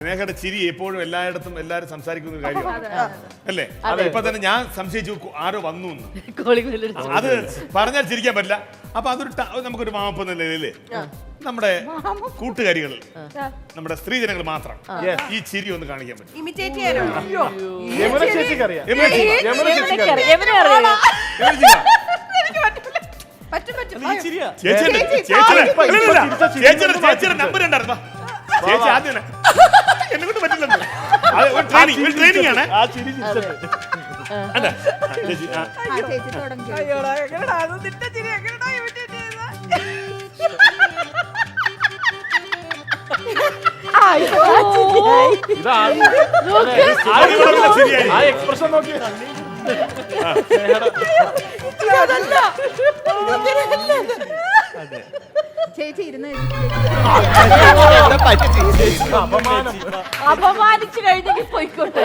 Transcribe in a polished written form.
സ്നേഹയുടെ ചിരി എപ്പോഴും എല്ലായിടത്തും എല്ലാരും സംസാരിക്കുന്ന ഒരു കാര്യമാണ് അല്ലേ? ഇപ്പൊ തന്നെ ഞാൻ സംശയിച്ചു ആരോ വന്നു എന്ന്. അത് പറഞ്ഞാൽ ചിരിക്കാൻ പറ്റില്ല. അപ്പൊ അതൊരു നമുക്കൊരു മാപ്പ് എന്ന നിലയില് നമ്മുടെ കൂട്ടുകാരികൾ, നമ്മുടെ സ്ത്രീജനങ്ങൾ മാത്രം ഈ ചിരി ഒന്ന് കാണിക്കാൻ പറ്റും. ചേച്ചിയുടെ നമ്പർ ഉണ്ടായിരുന്നു. ചേച്ചി ആദ്യം എന്നെ കൊണ്ട് പറ്റില്ലെന്ന് ട്രെയിനിങ് ആണ്. എക്സ്പ്രഷൻ നോക്കി ചേച്ചി ഇരുന്ന് അപമാനിച്ചു കഴിഞ്ഞെങ്കിൽ പോയിക്കോട്ടെ.